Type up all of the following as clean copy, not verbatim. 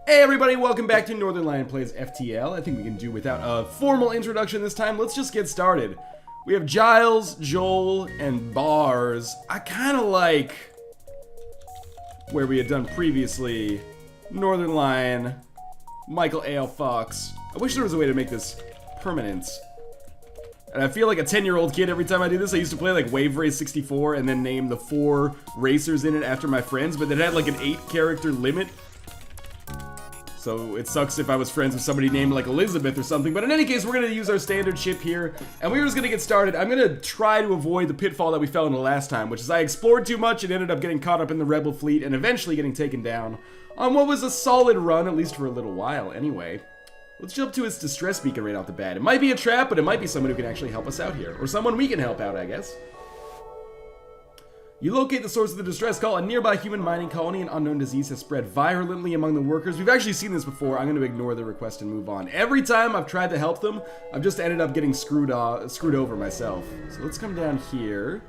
Hey everybody, welcome back to Northernlion Plays FTL. I think we can do without a formal introduction this time. Let's just get started. We have Giles, Joel, and Bars. I kind of like where we had done previously. Northernlion, michaelalfox. I wish there was a way to make this permanent. And I feel like a 10-year-old kid every time I do this. I used to play like Wave Race 64 and then name the 4 racers in it after my friends, but it had like an 8-character limit. So it sucks if I was friends with somebody named like Elizabeth or something. But in any case, we're going to use our standard ship here. And we're just going to get started. I'm going to try to avoid the pitfall that we fell into last time, which is I explored too much and ended up getting caught up in the Rebel fleet and eventually getting taken down on what was a solid run, at least for a little while anyway. Let's jump to its distress beacon right off the bat. It might be a trap, but it might be someone who can actually help us out here. Or someone we can help out, I guess. You locate the source of the distress call. A nearby human mining colony, an unknown disease has spread virulently among the workers. We've actually seen this before. I'm going to ignore the request and move on. Every time I've tried to help them, I've just ended up getting screwed over myself. So let's come down here.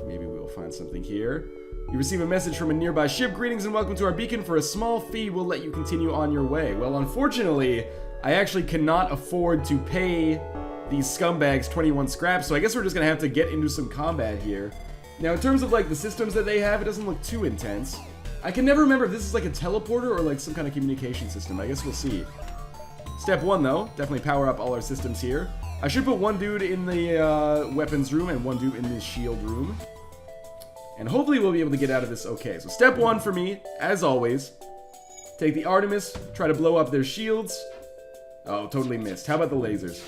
Maybe we'll find something here. You receive a message from a nearby ship. Greetings and welcome to our beacon. For a small fee, we'll let you continue on your way. Well, unfortunately, I actually cannot afford to pay these scumbags 21 scraps, so I guess we're just going to have to get into some combat here. Now, in terms of like the systems that they have, it doesn't look too intense. I can never remember if this is like a teleporter or like some kind of communication system. I guess we'll see. Step 1, though, definitely power up all our systems here. I should put one dude in the weapons room and one dude in the shield room. And hopefully we'll be able to get out of this okay. So step 1 for me, as always, take the Artemis, try to blow up their shields. Oh, totally missed. How about the lasers?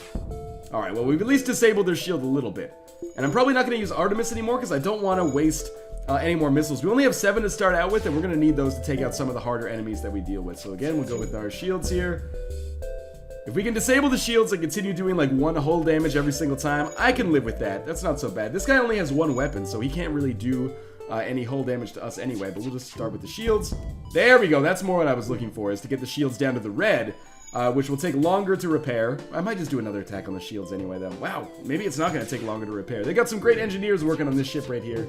Alright, well, we've at least disabled their shield a little bit. And I'm probably not going to use Artemis anymore because I don't want to waste any more missiles. We only have 7 to start out with, and we're going to need those to take out some of the harder enemies that we deal with. So again, we'll go with our shields here. If we can disable the shields and continue doing like 1 hull damage every single time, I can live with that. That's not so bad. This guy only has 1 weapon, so he can't really do any hull damage to us anyway. But we'll just start with the shields. There we go. That's more what I was looking for, is to get the shields down to the red. Which will take longer to repair. I might just do another attack on the shields anyway, though. Wow, maybe it's not going to take longer to repair. They got some great engineers working on this ship right here.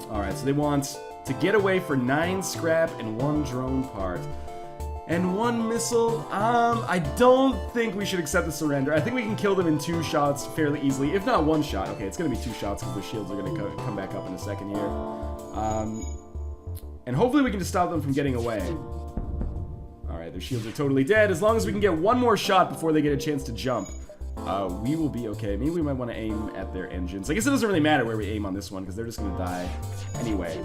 Alright, so they want to get away for 9 scrap and 1 drone part. And 1 missile. I don't think we should accept the surrender. I think we can kill them in 2 shots fairly easily. If not 1 shot. Okay, it's going to be 2 shots because the shields are going to come back up in a second here. And hopefully we can just stop them from getting away. Alright, their shields are totally dead. As long as we can get 1 more shot before they get a chance to jump, we will be okay. Maybe we might want to aim at their engines. I guess it doesn't really matter where we aim on this one, because they're just going to die anyway.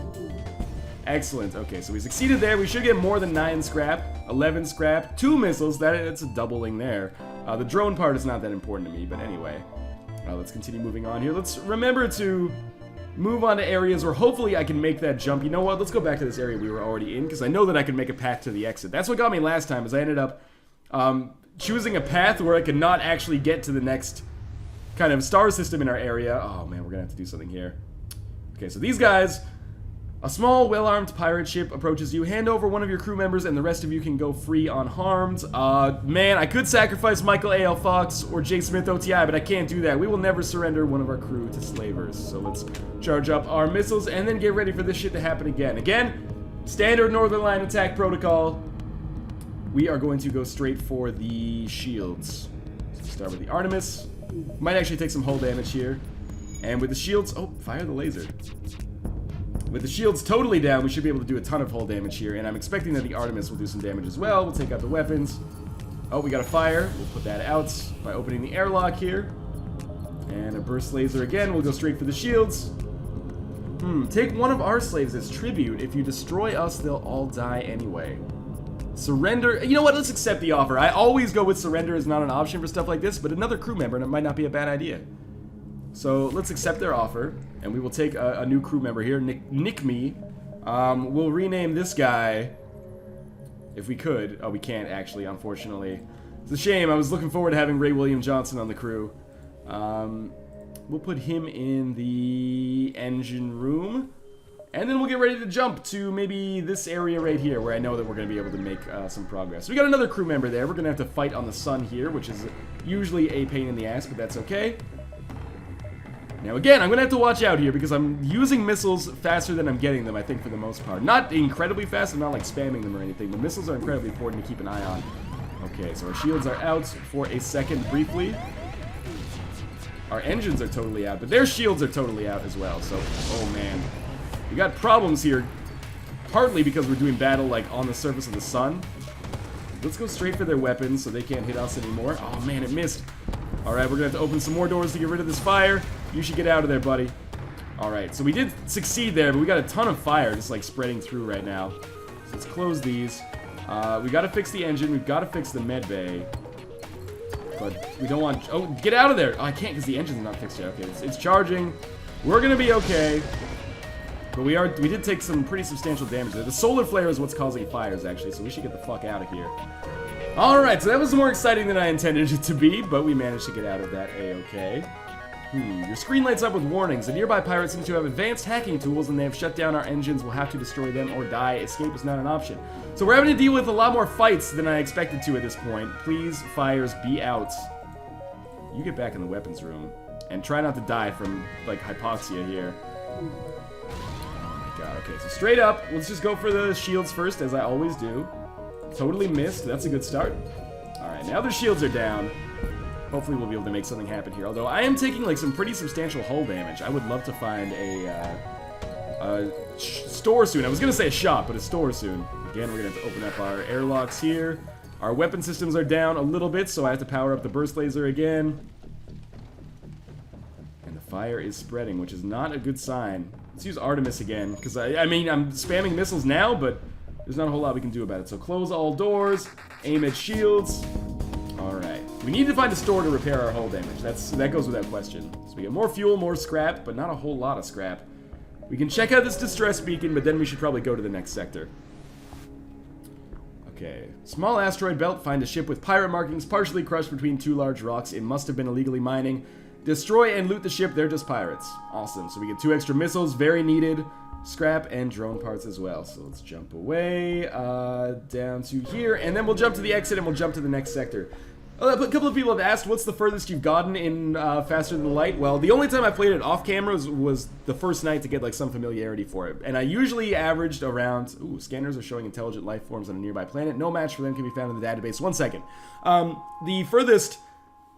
Excellent. Okay, so we succeeded there. We should get more than 9 scrap, 11 scrap, 2 missiles. That's a doubling there. The drone part is not that important to me, but anyway. Let's continue moving on here. Let's remember to move on to areas where hopefully I can make that jump. You know what? Let's go back to this area we were already in, because I know that I can make a path to the exit. That's what got me last time, is I ended up choosing a path where I could not actually get to the next kind of star system in our area. Oh man, we're gonna have to do something here. Okay, so these guys, a small, well-armed pirate ship approaches you. Hand over one of your crew members and the rest of you can go free unharmed. Man, I could sacrifice michaelalfox or JSmithOTI, but I can't do that. We will never surrender one of our crew to slavers. So let's charge up our missiles and then get ready for this shit to happen again. Again, standard Northernlion attack protocol. We are going to go straight for the shields. So start with the Artemis. Might actually take some hull damage here. And with the shields, oh, fire the laser. With the shields totally down, we should be able to do a ton of hull damage here, and I'm expecting that the Artemis will do some damage as well. We'll take out the weapons. Oh, we got a fire. We'll put that out by opening the airlock here. And a burst laser again. We'll go straight for the shields. Take one of our slaves as tribute. If you destroy us, they'll all die anyway. Surrender. You know what? Let's accept the offer. I always go with surrender as not an option for stuff like this, but another crew member, and it might not be a bad idea. So let's accept their offer, and we will take a new crew member here, Nick Me. We'll rename this guy, if we could. Oh, we can't actually, unfortunately. It's a shame. I was looking forward to having Ray William Johnson on the crew. We'll put him in the engine room, and then we'll get ready to jump to maybe this area right here, where I know that we're going to be able to make some progress. We got another crew member there. We're going to have to fight on the sun here, which is usually a pain in the ass, but that's okay. Now again, I'm going to have to watch out here because I'm using missiles faster than I'm getting them, I think, for the most part. Not incredibly fast, I'm not like spamming them or anything, but missiles are incredibly important to keep an eye on. Okay, so our shields are out for a second briefly. Our engines are totally out, but their shields are totally out as well, so, oh man. We got problems here, partly because we're doing battle like on the surface of the sun. Let's go straight for their weapons so they can't hit us anymore. Oh man, it missed. Alright, we're gonna have to open some more doors to get rid of this fire. You should get out of there, buddy. Alright, so we did succeed there, but we got a ton of fire just like spreading through right now. So let's close these. We gotta fix the engine, we've gotta fix the med bay. But we don't want... Oh, get out of there! Oh, I can't because the engine's not fixed yet. Okay, it's charging. We're gonna be okay. But we did take some pretty substantial damage there. The solar flare is what's causing fires, actually, so we should get the fuck out of here. Alright, so that was more exciting than I intended it to be, but we managed to get out of that A-okay. Your screen lights up with warnings. A nearby pirate seems to have advanced hacking tools and they have shut down our engines. We'll have to destroy them or die. Escape is not an option. So we're having to deal with a lot more fights than I expected to at this point. Please, fires, be out. You get back in the weapons room. And try not to die from, like, hypoxia here. Oh my god, okay, so straight up, let's just go for the shields first, as I always do. Totally missed, that's a good start. Alright, now their shields are down. Hopefully we'll be able to make something happen here. Although I am taking like some pretty substantial hull damage. I would love to find a store soon. I was going to say a shop, but a store soon. Again, we're going to have to open up our airlocks here. Our weapon systems are down a little bit, so I have to power up the burst laser again. And the fire is spreading, which is not a good sign. Let's use Artemis again, because I mean, I'm spamming missiles now, but there's not a whole lot we can do about it. So close all doors, aim at shields. Alright. We need to find a store to repair our hull damage. That goes without question. So we get more fuel, more scrap, but not a whole lot of scrap. We can check out this distress beacon, but then we should probably go to the next sector. Okay. Small asteroid belt. Find a ship with pirate markings partially crushed between two large rocks. It must have been illegally mining. Destroy and loot the ship. They're just pirates. Awesome. So we get 2 extra missiles. Very needed. Scrap and drone parts as well. So let's jump away down to here, and then we'll jump to the exit and we'll jump to the next sector. A couple of people have asked, what's the furthest you've gotten in Faster Than Light? Well, the only time I played it off camera was the first night to get like some familiarity for it. And I usually averaged around... Ooh, scanners are showing intelligent life forms on a nearby planet. No match for them can be found in the database. 1 second. The furthest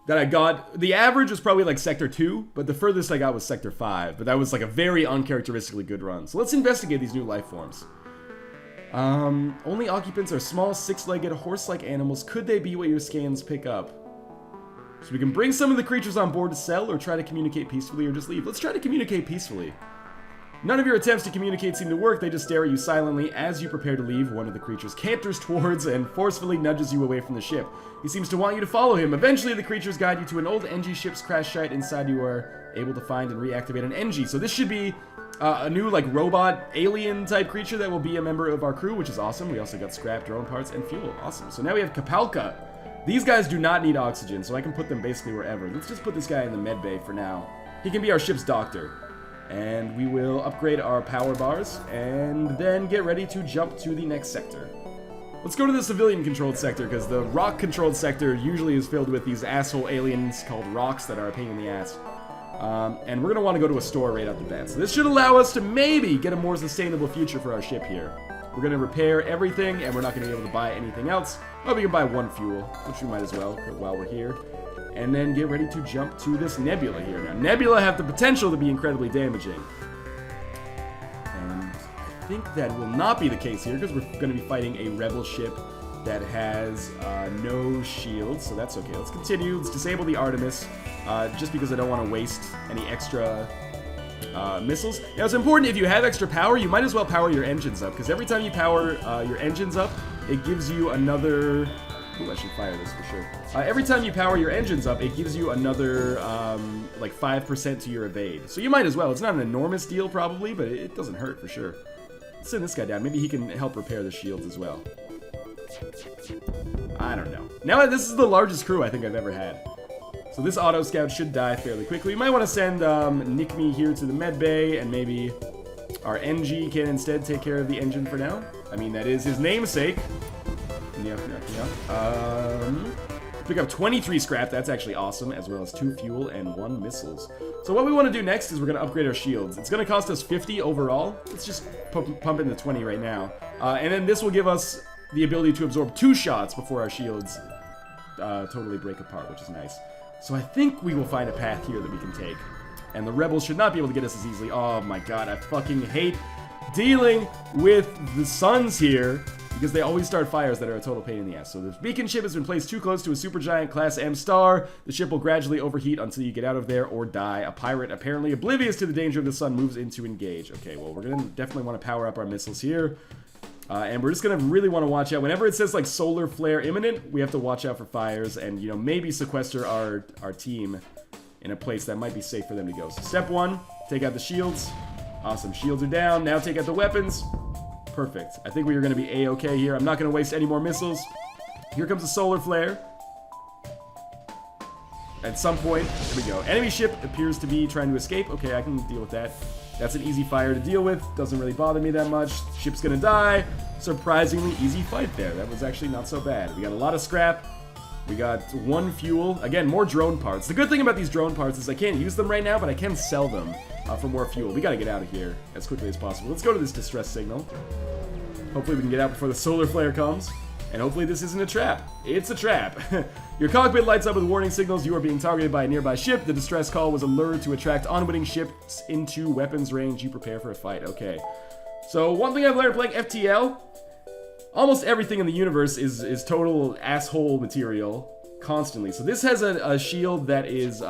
that I got... The average was probably like Sector 2, but the furthest I got was Sector 5. But that was like a very uncharacteristically good run. So let's investigate these new life forms. Only occupants are small, 6-legged, horse-like animals. Could they be what your scans pick up? So we can bring some of the creatures on board to sell, or try to communicate peacefully, or just leave. Let's try to communicate peacefully. None of your attempts to communicate seem to work. They just stare at you silently. As you prepare to leave, one of the creatures canters towards and forcefully nudges you away from the ship. He seems to want you to follow him. Eventually, the creatures guide you to an old NG ship's crash site. Inside, you are able to find and reactivate an NG. So this should be... a new, like, robot, alien-type creature that will be a member of our crew, which is awesome. We also got scrap, drone parts, and fuel. Awesome. So now we have Kapalka. These guys do not need oxygen, so I can put them basically wherever. Let's just put this guy in the med bay for now. He can be our ship's doctor. And we will upgrade our power bars, and then get ready to jump to the next sector. Let's go to the civilian-controlled sector, because the rock-controlled sector usually is filled with these asshole aliens called rocks that are a pain in the ass. And we're going to want to go to a store right off the bat. So this should allow us to maybe get a more sustainable future for our ship here. We're going to repair everything, and we're not going to be able to buy anything else. But we can buy 1 fuel, which we might as well while we're here. And then get ready to jump to this nebula here. Now, nebula have the potential to be incredibly damaging. And I think that will not be the case here, because we're going to be fighting a rebel ship that has no shields, so that's okay. Let's continue. Let's disable the Artemis, just because I don't want to waste any extra missiles. Now, it's important, if you have extra power, you might as well power your engines up, because every time you power your engines up, it gives you another... Ooh, I should fire this for sure. Every time you power your engines up, it gives you another, like, 5% to your evade. So you might as well. It's not an enormous deal, probably, but it doesn't hurt for sure. Let's send this guy down. Maybe he can help repair the shields as well. I don't know. Now, this is the largest crew I think I've ever had. So this auto scout should die fairly quickly. We might want to send Nick Me here to the med bay, and maybe our NG can instead take care of the engine for now. I mean, that is his namesake. Pick up 23 scrap, that's actually awesome, as well as 2 fuel and 1 missiles. So what we want to do next is we're going to upgrade our shields. It's going to cost us 50 overall. Let's just pump in the 20 right now. And then this will give us the ability to absorb 2 shots before our shields totally break apart, which is nice. So I think we will find a path here that we can take. And the rebels should not be able to get us as easily. Oh my god, I fucking hate dealing with the suns here, because they always start fires that are a total pain in the ass. So the beacon ship has been placed too close to a supergiant class M star. The ship will gradually overheat until you get out of there or die. A pirate, apparently oblivious to the danger of the sun, moves in to engage. Okay, well, we're gonna definitely want to power up our missiles here. And we're just gonna really want to watch out. Whenever it says like solar flare imminent, we have to watch out for fires and, you know, maybe sequester our team in a place that might be safe for them to go. So step 1, take out the shields. Awesome, shields are down. Now take out the weapons. Perfect. I think we are going to be A-okay here. I'm not going to waste any more missiles. Here comes a solar flare. At some point, here we go. Enemy ship appears to be trying to escape. Okay, I can deal with that. That's an easy fire to deal with. Doesn't really bother me that much. Ship's going to die. Surprisingly easy fight there. That was actually not so bad. We got a lot of scrap. We got 1 fuel. Again, more drone parts. The good thing about these drone parts is I can't use them right now, but I can sell them for more fuel. We gotta get out of here as quickly as possible. Let's go to this distress signal. Hopefully we can get out before the solar flare comes. And hopefully this isn't a trap. It's a trap. Your cockpit lights up with warning signals. You are being targeted by a nearby ship. The distress call was a lure to attract onwitting ships into weapons range. You prepare for a fight. Okay. So one thing I've learned playing FTL, almost everything in the universe is total asshole material constantly. So this has a shield that is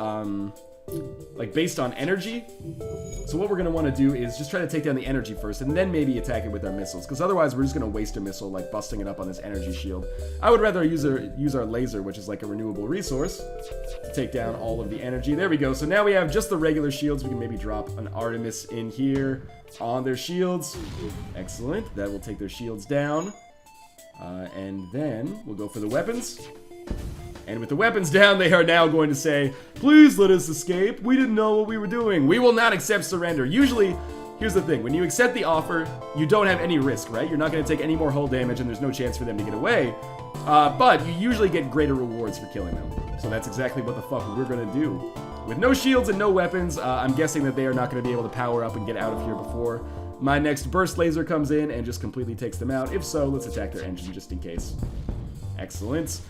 like based on energy. So what we're going to want to do is just try to take down the energy first and then maybe attack it with our missiles, because otherwise we're just going to waste a missile like busting it up on this energy shield. I would rather use our laser, which is like a renewable resource, to take down all of the energy. There we go. So now we have just the regular shields. We can maybe drop an Artemis in here on their shields. Excellent. That will take their shields down. And then we'll go for the weapons. And with the weapons down, they are now going to say, please let us escape. We didn't know what we were doing. We will not accept surrender. Usually, here's the thing. When you accept the offer, you don't have any risk, right? You're not going to take any more hull damage, and there's no chance for them to get away. But you usually get greater rewards for killing them. So that's exactly what the fuck we're going to do. With no shields and no weapons, I'm guessing that they are not going to be able to power up and get out of here before my next burst laser comes in and just completely takes them out. If so, let's attack their engine just in case. Excellent.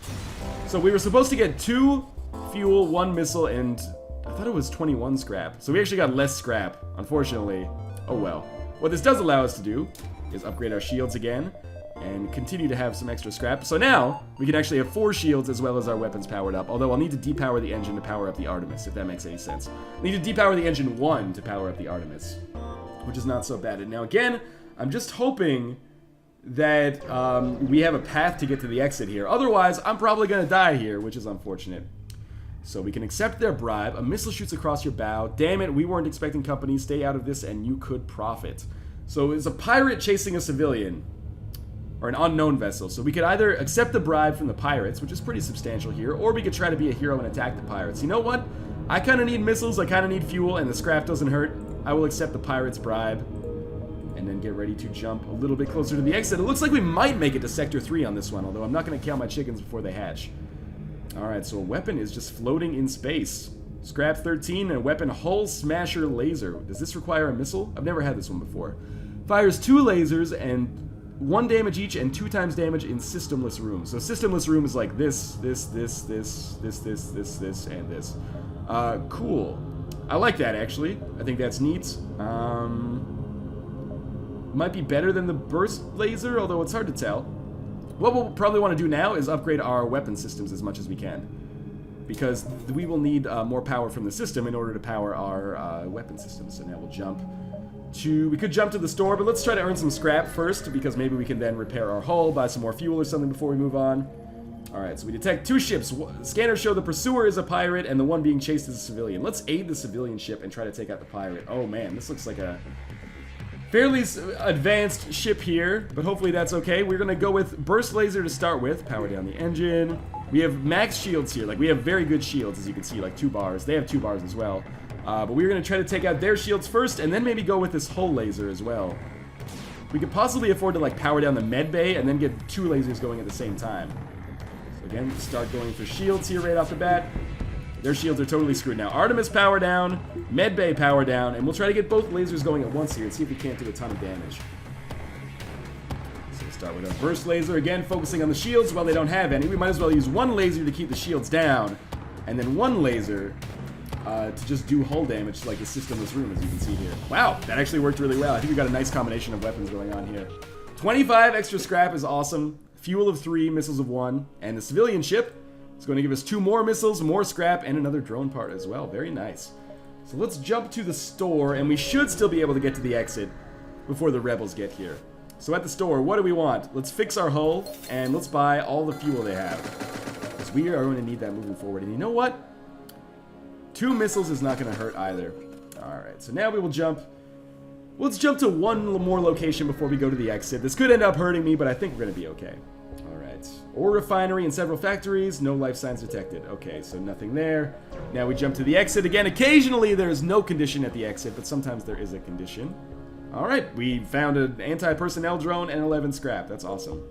So we were supposed to get 2 fuel, 1 missile, and I thought it was 21 scrap. So we actually got less scrap, unfortunately. Oh well. What this does allow us to do is upgrade our shields again and continue to have some extra scrap. So now we can actually have 4 shields as well as our weapons powered up. Although I'll need to depower the engine to power up the Artemis, if that makes any sense. I need to depower the engine 1 to power up the Artemis, which is not so bad. And now again, I'm just hoping that we have a path to get to the exit here. Otherwise, I'm probably going to die here, which is unfortunate. So we can accept their bribe. A missile shoots across your bow. Damn it, we weren't expecting company. Stay out of this and you could profit. So it's a pirate chasing a civilian, or an unknown vessel. So we could either accept the bribe from the pirates, which is pretty substantial here, or we could try to be a hero and attack the pirates. You know what? I kind of need missiles, I kind of need fuel, and the scrap doesn't hurt. I will accept the pirates' bribe. And then get ready to jump a little bit closer to the exit. It looks like we might make it to Sector 3 on this one, although I'm not going to count my chickens before they hatch. Alright, so a weapon is just floating in space. Scrap 13 and a weapon hull smasher laser. Does this require a missile? I've never had this one before. Fires 2 lasers and 1 damage each and 2 times damage in systemless rooms. So systemless room is like this, and this. Cool. I like that, actually. I think that's neat. Might be better than the burst laser, although it's hard to tell. What we'll probably want to do now is upgrade our weapon systems as much as we can, because we will need more power from the system in order to power our weapon systems. So now we'll jump to... We could jump to the store, but let's try to earn some scrap first, because maybe we can then repair our hull, buy some more fuel or something before we move on. Alright, so we detect 2 ships. Scanners show the pursuer is a pirate, and the one being chased is a civilian. Let's aid the civilian ship and try to take out the pirate. Oh man, this looks like a fairly advanced ship here, but hopefully that's okay. We're gonna go with burst laser to start with. Power down the engine. We have max shields here. Like, we have very good shields, as you can see, like 2 bars. They have 2 bars as well. But we're gonna try to take out their shields first, and then maybe go with this hull laser as well. We could possibly afford to, like, power down the med bay and then get 2 lasers going at the same time. So again, start going for shields here right off the bat. Their shields are totally screwed now. Artemis power down, Medbay power down, and we'll try to get both lasers going at once here and see if we can't do a ton of damage. So start with our burst laser, again focusing on the shields while they don't have any. We might as well use one laser to keep the shields down, and then one laser to just do hull damage like the systemless room, as you can see here. Wow, that actually worked really well. I think we got a nice combination of weapons going on here. 25 extra scrap is awesome. Fuel of 3, missiles of 1, and the civilian ship is going to give us 2 more missiles, more scrap, and another drone part as well. Very nice. So let's jump to the store, and we should still be able to get to the exit before the rebels get here. So at the store, what do we want? Let's fix our hull, and let's buy all the fuel they have, because we are going to need that moving forward. And you know what? 2 missiles is not going to hurt either. Alright, so now we will jump. Let's jump to one more location before we go to the exit. This could end up hurting me, but I think we're going to be okay. Alright. Ore refinery and several factories. No life signs detected. Okay, so nothing there. Now we jump to the exit. Again, occasionally there is no condition at the exit, but sometimes there is a condition. Alright, we found an anti-personnel drone and 11 scrap. That's awesome.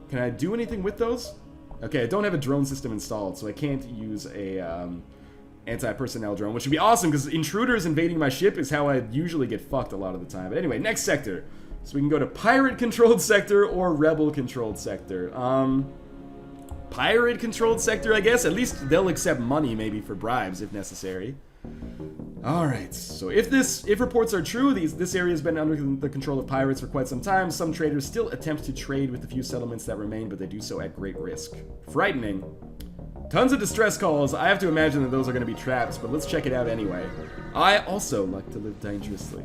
Can I do anything with those? Okay, I don't have a drone system installed, so I can't use a anti-personnel drone, which would be awesome because intruders invading my ship is how I usually get fucked a lot of the time. But anyway, next sector. So we can go to pirate-controlled sector or rebel-controlled sector. Pirate-controlled sector, I guess. At least they'll accept money, maybe, for bribes if necessary. Alright, so if reports are true, this area has been under the control of pirates for quite some time. Some traders still attempt to trade with the few settlements that remain, but they do so at great risk. Frightening. Tons of distress calls. I have to imagine that those are going to be traps, but let's check it out anyway. I also like to live dangerously.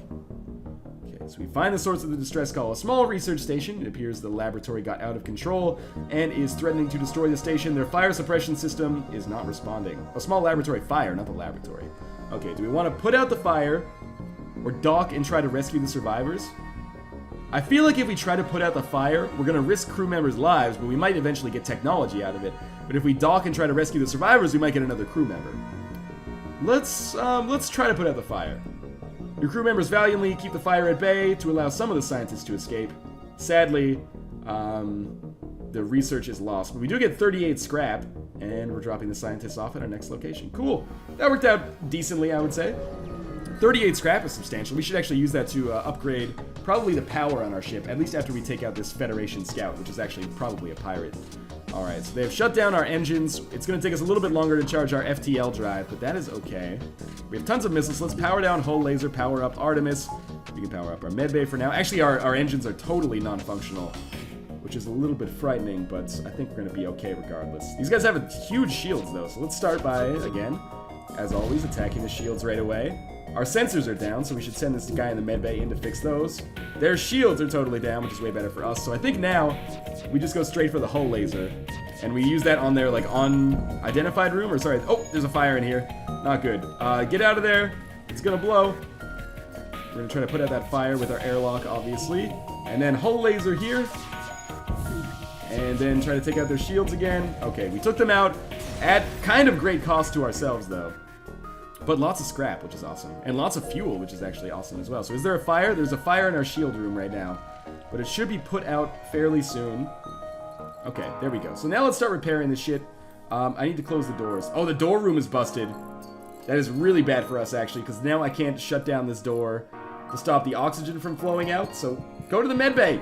Okay, so we find the source of the distress call. A small research station. It appears the laboratory got out of control and is threatening to destroy the station. Their fire suppression system is not responding. A small laboratory fire, not the laboratory. Okay, do we want to put out the fire or dock and try to rescue the survivors? I feel like if we try to put out the fire, we're going to risk crew members' lives, but we might eventually get technology out of it. But if we dock and try to rescue the survivors, we might get another crew member. Let's try to put out the fire. Your crew members valiantly keep the fire at bay to allow some of the scientists to escape. Sadly, the research is lost, but we do get 38 scrap, and we're dropping the scientists off at our next location. Cool. That worked out decently, I would say. 38 scrap is substantial. We should actually use that to upgrade probably the power on our ship, at least after we take out this Federation scout, which is actually probably a pirate. Alright, so they have shut down our engines. It's going to take us a little bit longer to charge our FTL drive, but that is okay. We have tons of missiles. Let's power down hull laser, power up Artemis. We can power up our medbay for now. Actually, our engines are totally non-functional, which is a little bit frightening, but I think we're going to be okay regardless. These guys have huge shields, though, so let's start by, again, as always, attacking the shields right away. Our sensors are down, so we should send this guy in the medbay in to fix those. Their shields are totally down, which is way better for us. So I think now we just go straight for the hull laser, and we use that on their like unidentified room. Or sorry, oh, there's a fire in here. Not good. Get out of there. It's gonna blow. We're gonna try to put out that fire with our airlock, obviously, and then hull laser here, and then try to take out their shields again. Okay, we took them out at kind of great cost to ourselves, though. But lots of scrap, which is awesome. And lots of fuel, which is actually awesome as well. So is there a fire? There's a fire in our shield room right now. But it should be put out fairly soon. Okay, there we go. So now let's start repairing this shit. I need to close the doors. Oh, the door room is busted. That is really bad for us, actually, because now I can't shut down this door to stop the oxygen from flowing out. So go to the medbay.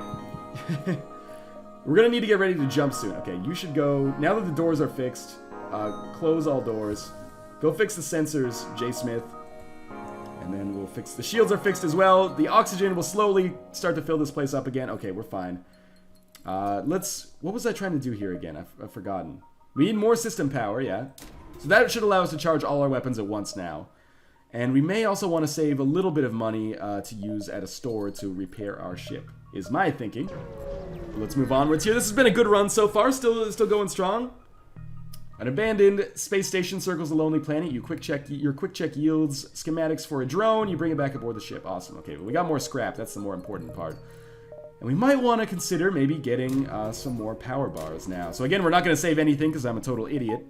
We're going to need to get ready to jump soon. Okay, you should go. Now that the doors are fixed, close all doors. Go fix the sensors, JSmith. And then we'll fix... The shields are fixed as well. The oxygen will slowly start to fill this place up again. Okay, we're fine. Let's... What was I trying to do here again? I've forgotten. We need more system power, yeah. So that should allow us to charge all our weapons at once now. And we may also want to save a little bit of money to use at a store to repair our ship, is my thinking. Let's move onwards here. This has been a good run so far. Still going strong. An abandoned space station circles a lonely planet. Your quick check yields schematics for a drone. You bring it back aboard the ship. Awesome. Okay, but we got more scrap. That's the more important part. And we might want to consider maybe getting some more power bars now. So again, we're not going to save anything because I'm a total idiot.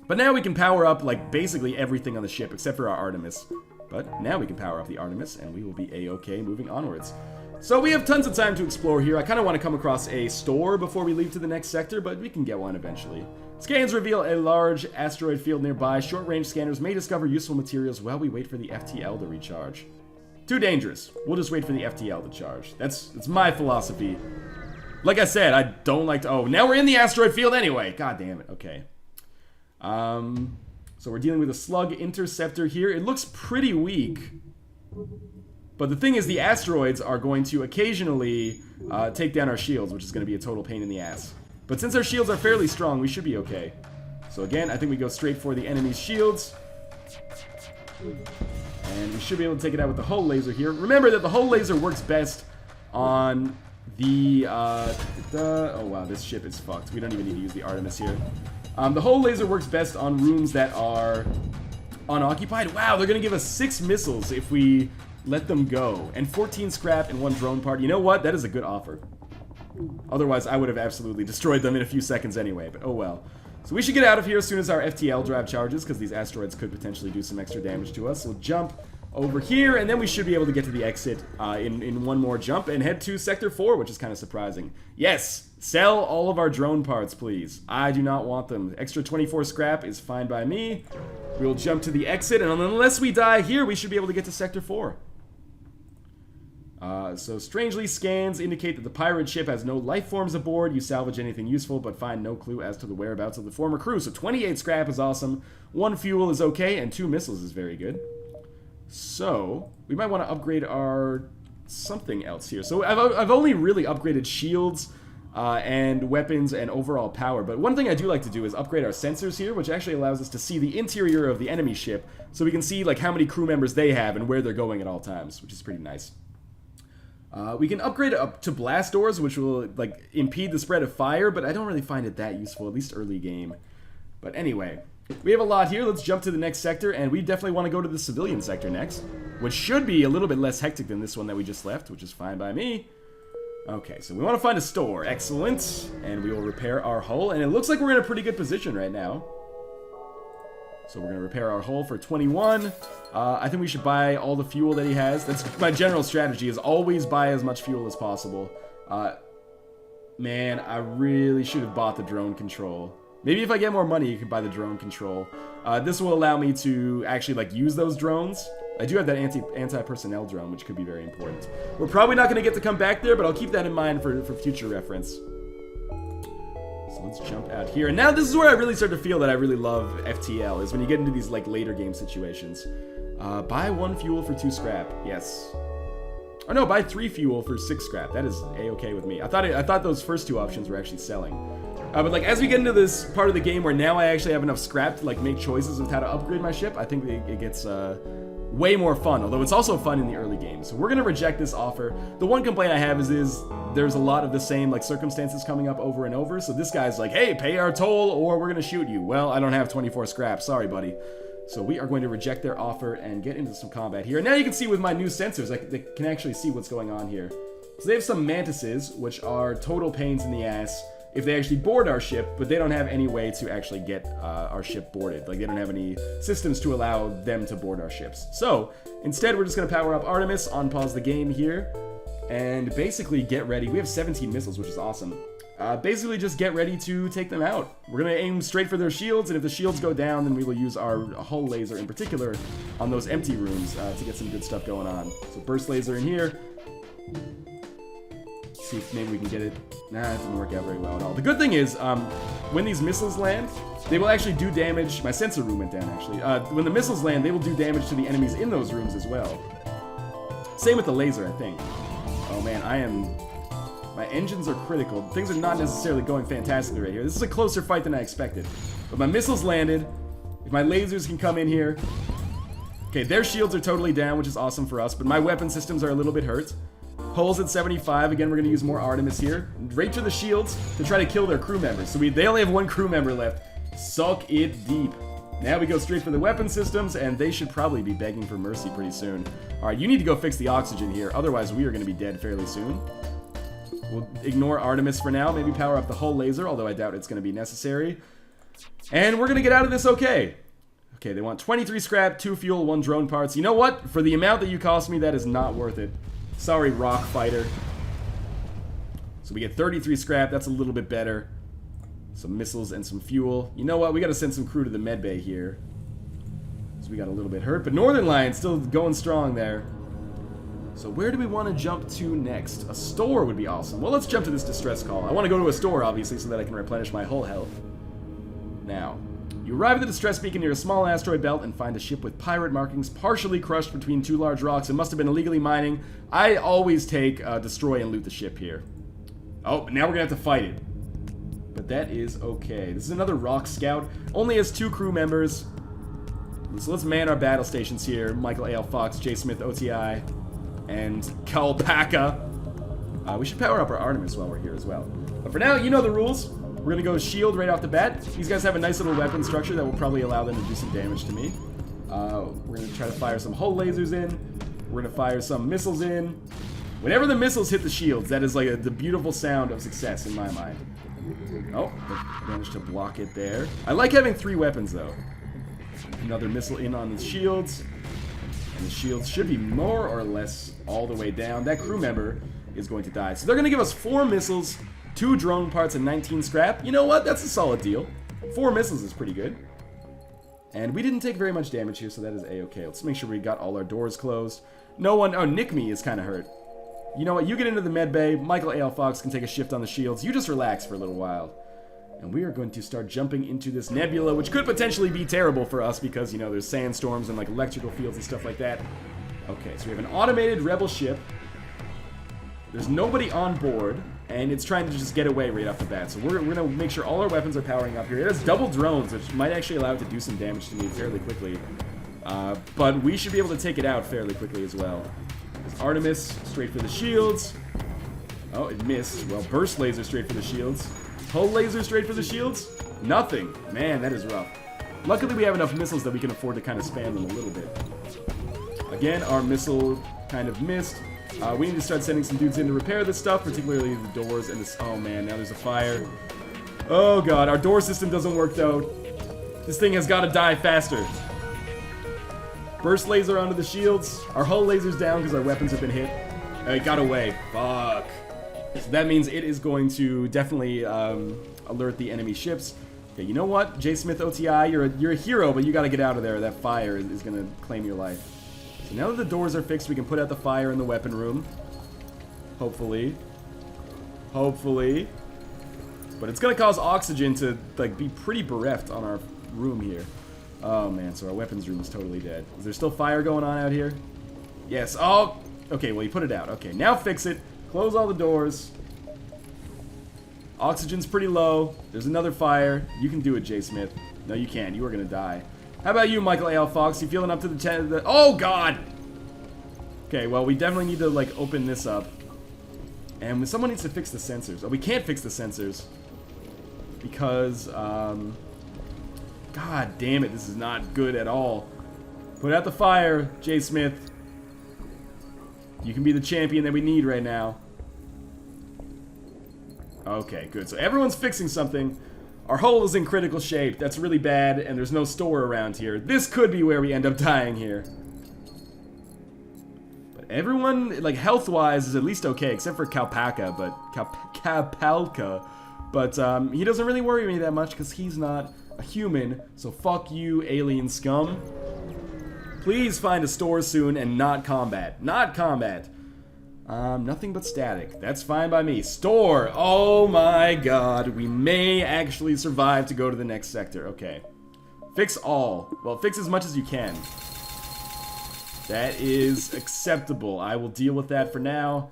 But now we can power up like basically everything on the ship except for our Artemis. But now we can power up the Artemis and we will be a-okay moving onwards. So we have tons of time to explore here. I kind of want to come across a store before we leave to the next sector, but we can get one eventually. Scans reveal a large asteroid field nearby. Short-range scanners may discover useful materials while we wait for the FTL to recharge. Too dangerous. We'll just wait for the FTL to charge. That's my philosophy. Like I said, I don't like to... Oh, now we're in the asteroid field anyway. God damn it. Okay. So we're dealing with a slug interceptor here. It looks pretty weak. But the thing is, the asteroids are going to occasionally take down our shields, which is going to be a total pain in the ass. But since our shields are fairly strong, we should be okay. So again, I think we go straight for the enemy's shields. And we should be able to take it out with the hull laser here. Remember that the hull laser works best on the... oh wow, this ship is fucked. We don't even need to use the Artemis here. The hull laser works best on rooms that are unoccupied. Wow, they're going to give us 6 missiles if we let them go. And 14 scrap and 1 drone part. You know what? That is a good offer. Otherwise, I would have absolutely destroyed them in a few seconds anyway, but oh well. So we should get out of here as soon as our FTL drive charges, because these asteroids could potentially do some extra damage to us. So we'll jump over here, and then we should be able to get to the exit in one more jump and head to Sector 4, which is kind of surprising. Yes! Sell all of our drone parts, please. I do not want them. Extra 24 scrap is fine by me. We'll jump to the exit, and unless we die here, we should be able to get to Sector 4. So strangely, scans indicate that the pirate ship has no life forms aboard. You salvage anything useful, but find no clue as to the whereabouts of the former crew. So 28 scrap is awesome, 1 fuel is okay, and 2 missiles is very good. So we might want to upgrade our something else here. So I've only really upgraded shields and weapons and overall power, but one thing I do like to do is upgrade our sensors here, which actually allows us to see the interior of the enemy ship, so we can see like how many crew members they have and where they're going at all times, which is pretty nice. We can upgrade up to blast doors, which will like impede the spread of fire, but I don't really find it that useful, at least early game. But anyway, we have a lot here. Let's jump to the next sector, and we definitely want to go to the civilian sector next, which should be a little bit less hectic than this one that we just left, which is fine by me. Okay, so we want to find a store. Excellent. And we will repair our hull, and it looks like we're in a pretty good position right now. So we're going to repair our hull for 21. I think we should buy all the fuel that he has. That's my general strategy, is always buy as much fuel as possible. Man, I really should have bought the drone control. Maybe if I get more money, you can buy the drone control. This will allow me to actually like use those drones. I do have that anti-personnel drone, which could be very important. We're probably not going to get to come back there, but I'll keep that in mind for future reference. So let's jump out here. And now this is where I really start to feel that I really love FTL, is when you get into these like later game situations. Buy 1 fuel for 2 scrap. Yes. Or no, buy 3 fuel for 6 scrap. That is a-okay with me. I thought those first 2 options were actually selling. But like as we get into this part of the game where now I actually have enough scrap to like make choices with how to upgrade my ship, I think it gets way more fun, although it's also fun in the early game. So we're gonna reject this offer. The one complaint I have is there's a lot of the same like circumstances coming up over and over. So this guy's like, hey, pay our toll or we're gonna shoot you. Well, I don't have 24 scrap, sorry buddy. So we are going to reject their offer and get into some combat here. And now you can see with my new sensors, I can actually see what's going on here. So they have some mantises, which are total pains in the ass if they actually board our ship, but they don't have any way to actually get our ship boarded. Like, they don't have any systems to allow them to board our ships. So, instead, we're just going to power up Artemis, unpause the game here, and basically get ready. We have 17 missiles, which is awesome. Basically, just get ready to take them out. We're going to aim straight for their shields, and if the shields go down, then we will use our hull laser in particular on those empty rooms to get some good stuff going on. So, burst laser in here. See if maybe we can get it. Nah, it didn't work out very well at all. The good thing is, when these missiles land, they will actually do damage. My sensor room went down, actually. When the missiles land, they will do damage to the enemies in those rooms as well. Same with the laser, I think. Oh man, my engines are critical. Things are not necessarily going fantastically right here. This is a closer fight than I expected. But my missiles landed. If my lasers can come in here. Okay, their shields are totally down, which is awesome for us, but my weapon systems are a little bit hurt. Hull's at 75. Again, we're going to use more Artemis here. Right to the shields to try to kill their crew members. So they only have 1 crew member left. Suck it deep. Now we go straight for the weapon systems, and they should probably be begging for mercy pretty soon. Alright, you need to go fix the oxygen here. Otherwise, we are going to be dead fairly soon. We'll ignore Artemis for now. Maybe power up the hull laser, although I doubt it's going to be necessary. And we're going to get out of this okay. Okay, they want 23 scrap, 2 fuel, 1 drone parts. You know what? For the amount that you cost me, that is not worth it. Sorry, rock fighter. So we get 33 scrap. That's a little bit better. Some missiles and some fuel. You know what? We got to send some crew to the med bay here. So we got a little bit hurt. But Northernlion still going strong there. So where do we want to jump to next? A store would be awesome. Well, let's jump to this distress call. I want to go to a store, obviously, so that I can replenish my whole health. Now, you arrive at the distress beacon near a small asteroid belt and find a ship with pirate markings partially crushed between two large rocks. It must have been illegally mining. I always take destroy and loot the ship here. Oh, but now we're going to have to fight it. But that is okay. This is another rock scout. Only has 2 crew members. So let's man our battle stations here. michaelalfox, JSmithOTI, and Kalpaka. We should power up our Artemis while we're here as well. But for now, you know the rules. We're going to go shield right off the bat. These guys have a nice little weapon structure that will probably allow them to do some damage to me. We're going to try to fire some hull lasers in. We're going to fire some missiles in. Whenever the missiles hit the shields, that is like the beautiful sound of success in my mind. Oh, managed to block it there. I like having 3 weapons, though. Another missile in on the shields. And the shields should be more or less all the way down. That crew member is going to die. So they're going to give us 4 missiles, 2 drone parts, and 19 scrap. You know what? That's a solid deal. 4 missiles is pretty good. And we didn't take very much damage here, so that is a-okay. Let's make sure we got all our doors closed. No one... Oh, Nick Me is kind of hurt. You know what? You get into the med bay. michaelalfox can take a shift on the shields. You just relax for a little while. And we are going to start jumping into this nebula, which could potentially be terrible for us because, you know, there's sandstorms and, like, electrical fields and stuff like that. Okay, so we have an automated rebel ship. There's nobody on board, and it's trying to just get away right off the bat. So we're going to make sure all our weapons are powering up here. It has double drones, which might actually allow it to do some damage to me fairly quickly. But we should be able to take it out fairly quickly as well. There's Artemis, straight for the shields. Oh, it missed. Well, burst laser straight for the shields. Hull laser straight for the shields? Nothing. Man, that is rough. Luckily, we have enough missiles that we can afford to kind of spam them a little bit. Again, our missile kind of missed. We need to start sending some dudes in to repair this stuff, particularly the doors and this... Oh, man, now there's a fire. Oh, God. Our door system doesn't work, though. This thing has got to die faster. Burst laser onto the shields. Our hull laser's down because our weapons have been hit. It got away. Fuck. So that means it is going to definitely alert the enemy ships. Okay, you know what? JSmithOTI, you're a hero, but you got to get out of there. That fire is going to claim your life. So now that the doors are fixed, we can put out the fire in the weapon room. Hopefully. Hopefully. But it's going to cause oxygen to like be pretty bereft on our room here. Oh, man, so our weapons room is totally dead. Is there still fire going on out here? Yes. Oh, okay, well, you put it out. Okay, now fix it. Close all the doors. Oxygen's pretty low. There's another fire. You can do it, JSmith. No, you can't. You are going to die. How about you, michaelalfox? You feeling up to the 10? Oh, God! Okay, well, we definitely need to, like, open this up. And someone needs to fix the sensors. Oh, we can't fix the sensors. Because, God damn it, this is not good at all. Put out the fire, JSmith. You can be the champion that we need right now. Okay, good. So everyone's fixing something. Our hull is in critical shape. That's really bad, and there's no store around here. This could be where we end up dying here. But everyone, like, health-wise is at least okay, except for Kalpaka, but... Kapalka. But, he doesn't really worry me that much, because he's not a human, so fuck you, alien scum. Please find a store soon and not combat. Not combat. Nothing but static. That's fine by me. Store! Oh my god. We may actually survive to go to the next sector. Okay. Fix all. Well, fix as much as you can. That is acceptable. I will deal with that for now.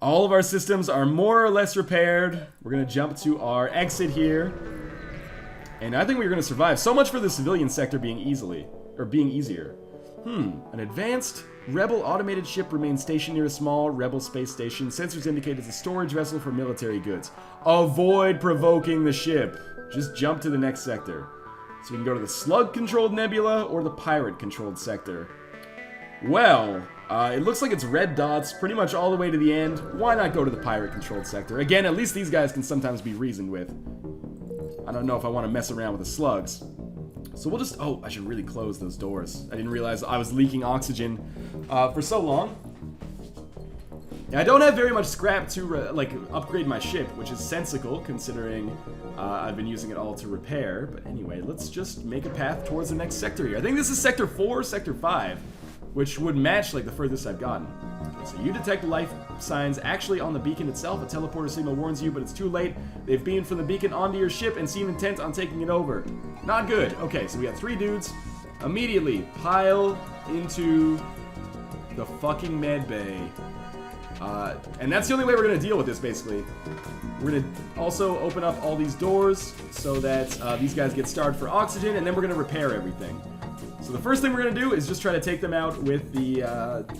All of our systems are more or less repaired. We're gonna jump to our exit here. And I think we're gonna survive. So much for the civilian sector being easier. An advanced rebel automated ship remains stationed near a small rebel space station. Sensors indicate it's a storage vessel for military goods. Avoid provoking the ship. Just jump to the next sector. So we can go to the slug-controlled nebula or the pirate-controlled sector. Well, it looks like it's red dots pretty much all the way to the end. Why not go to the pirate-controlled sector? Again, at least these guys can sometimes be reasoned with. I don't know if I want to mess around with the slugs. So we'll just... Oh, I should really close those doors. I didn't realize I was leaking oxygen for so long. Now, I don't have very much scrap to, like, upgrade my ship, which is sensical, considering I've been using it all to repair. But anyway, let's just make a path towards the next sector here. I think this is Sector 4, Sector 5, which would match, like, the furthest I've gotten. Okay, so you detect life signs actually on the beacon itself. A teleporter signal warns you, but it's too late. They've beamed from the beacon onto your ship and seem intent on taking it over. Not good. Okay, so we got 3 dudes. Immediately pile into the fucking med bay. And that's the only way we're going to deal with this, basically. We're going to also open up all these doors so that these guys get starved for oxygen, and then we're going to repair everything. So the first thing we're going to do is just try to take them out with the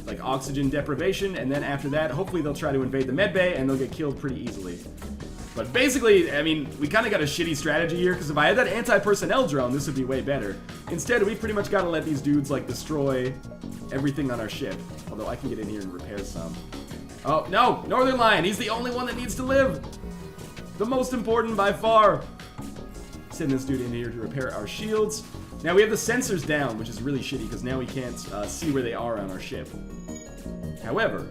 like oxygen deprivation, and then after that, hopefully they'll try to invade the med bay, and they'll get killed pretty easily. But basically, I mean, we kind of got a shitty strategy here, because if I had that anti-personnel drone, this would be way better. Instead, we pretty much got to let these dudes, like, destroy everything on our ship. Although I can get in here and repair some. Oh, no! Northernlion! He's the only one that needs to live! The most important by far! Send this dude in here to repair our shields. Now, we have the sensors down, which is really shitty, because now we can't see where they are on our ship. However,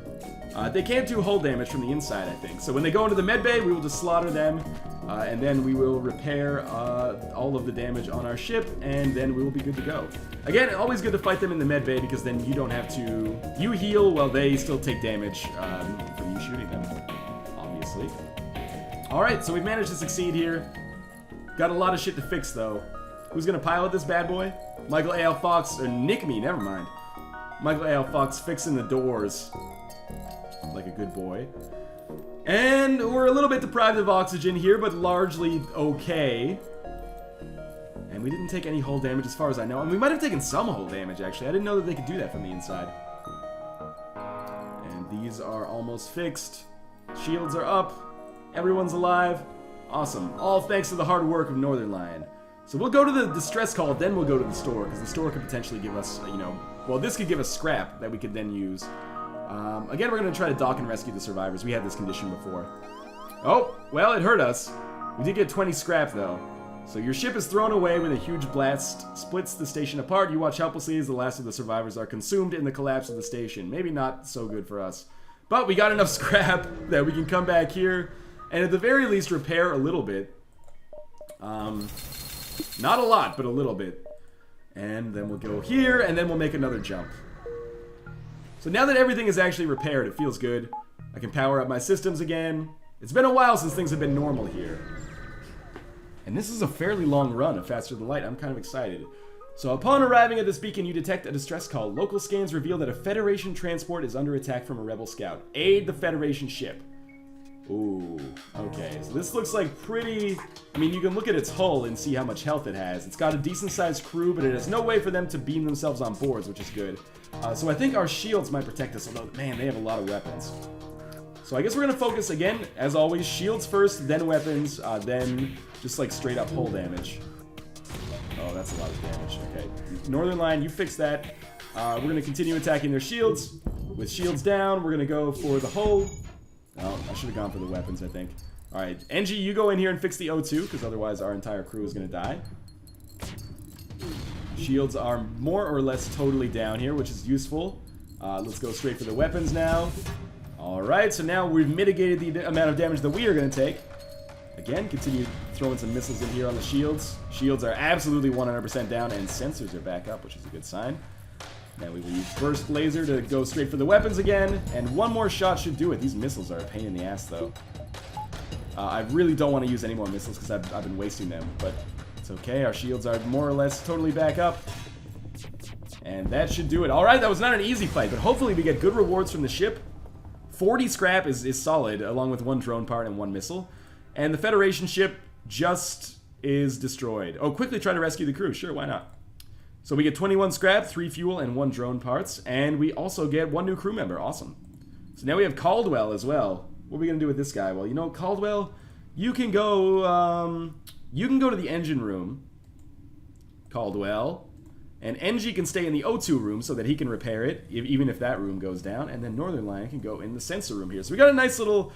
they can't do hull damage from the inside, I think. So when they go into the medbay, we will just slaughter them, and then we will repair all of the damage on our ship, and then we will be good to go. Again, always good to fight them in the medbay, because then you don't have to... You heal while they still take damage from you shooting them, obviously. Alright, so we've managed to succeed here. Got a lot of shit to fix, though. Who's gonna pilot this bad boy? michaelalfox, or Nick me, never mind. michaelalfox fixing the doors. Like a good boy. And we're a little bit deprived of oxygen here, but largely okay. And we didn't take any hull damage as far as I know. And we might have taken some hull damage, actually. I didn't know that they could do that from the inside. And these are almost fixed. Shields are up. Everyone's alive. Awesome. All thanks to the hard work of Northernlion. So we'll go to the distress call, then we'll go to the store, because the store could potentially give us, you know... Well, this could give us scrap that we could then use. Again, we're going to try to dock and rescue the survivors. We had this condition before. Oh, well, it hurt us. We did get 20 scrap, though. So your ship is thrown away when a huge blast splits the station apart. You watch helplessly as the last of the survivors are consumed in the collapse of the station. Maybe not so good for us. But we got enough scrap that we can come back here and at the very least repair a little bit. Not a lot, but a little bit. And then we'll go here, and then we'll make another jump. So now that everything is actually repaired, it feels good. I can power up my systems again. It's been a while since things have been normal here. And this is a fairly long run of Faster Than Light. I'm kind of excited. So upon arriving at this beacon, you detect a distress call. Local scans reveal that a Federation transport is under attack from a rebel scout. Aid the Federation ship. Ooh, okay. So this looks like pretty... I mean, you can look at its hull and see how much health it has. It's got a decent-sized crew, but it has no way for them to beam themselves on boards, which is good. So I think our shields might protect us, although, man, they have a lot of weapons. So I guess we're going to focus, again, as always, shields first, then weapons, then just, like, straight-up hull damage. Oh, that's a lot of damage. Okay. Northernlion, you fix that. We're going to continue attacking their shields. With shields down, we're going to go for the hull. Oh, I should have gone for the weapons, I think. Alright, NG, you go in here and fix the O2, because otherwise our entire crew is going to die. Shields are more or less totally down here, which is useful. Let's go straight for the weapons now. Alright, so now we've mitigated the amount of damage that we are going to take. Again, continue throwing some missiles in here on the shields. Shields are absolutely 100% down, and sensors are back up, which is a good sign. Now we will use burst laser to go straight for the weapons again, and one more shot should do it. These missiles are a pain in the ass, though. I really don't want to use any more missiles because I've been wasting them, but it's okay. Our shields are more or less totally back up, and that should do it. All right, that was not an easy fight, but hopefully we get good rewards from the ship. 40 scrap is solid, along with 1 drone part and 1 missile, and the Federation ship just is destroyed. Oh, quickly try to rescue the crew. Sure, why not? So we get 21 scrap, 3 fuel, and 1 drone parts, and we also get 1 new crew member. Awesome. So now we have Caldwell as well. What are we gonna do with this guy? Well, you know, Caldwell, you can go to the engine room, Caldwell, and NG can stay in the O2 room so that he can repair it, even if that room goes down, and then Northernlion can go in the sensor room here. So we got a nice little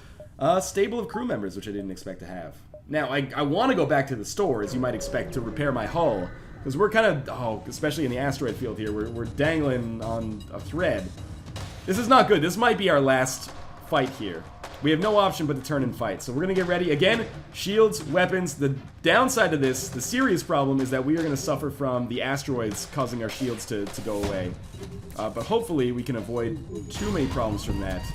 stable of crew members, which I didn't expect to have. Now, I want to go back to the store, as you might expect, to repair my hull. Because we're kind of, especially in the asteroid field here, we're dangling on a thread. This is not good. This might be our last fight here. We have no option but to turn and fight. So we're going to get ready. Again, shields, weapons. The downside to this, the serious problem, is that we are going to suffer from the asteroids causing our shields to go away. But hopefully we can avoid too many problems from that.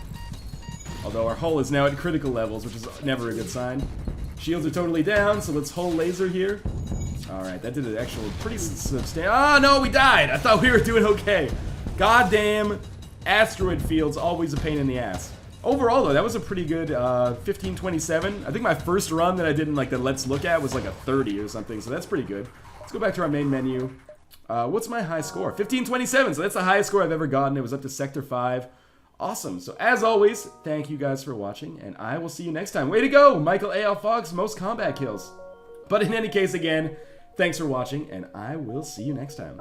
Although our hull is now at critical levels, which is never a good sign. Shields are totally down, so let's hull laser here. Alright, that did an actual pretty substantial... Ah, no, we died! I thought we were doing okay. Goddamn asteroid fields, always a pain in the ass. Overall, though, that was a pretty good 1527. I think my first run that I did in like the Let's Look At was like a 30 or something, so that's pretty good. Let's go back to our main menu. What's my high score? 1527, so that's the highest score I've ever gotten. It was up to Sector 5. Awesome. So as always, thank you guys for watching, and I will see you next time. Way to go, michaelalfox, most combat kills. But in any case, again, thanks for watching, and I will see you next time.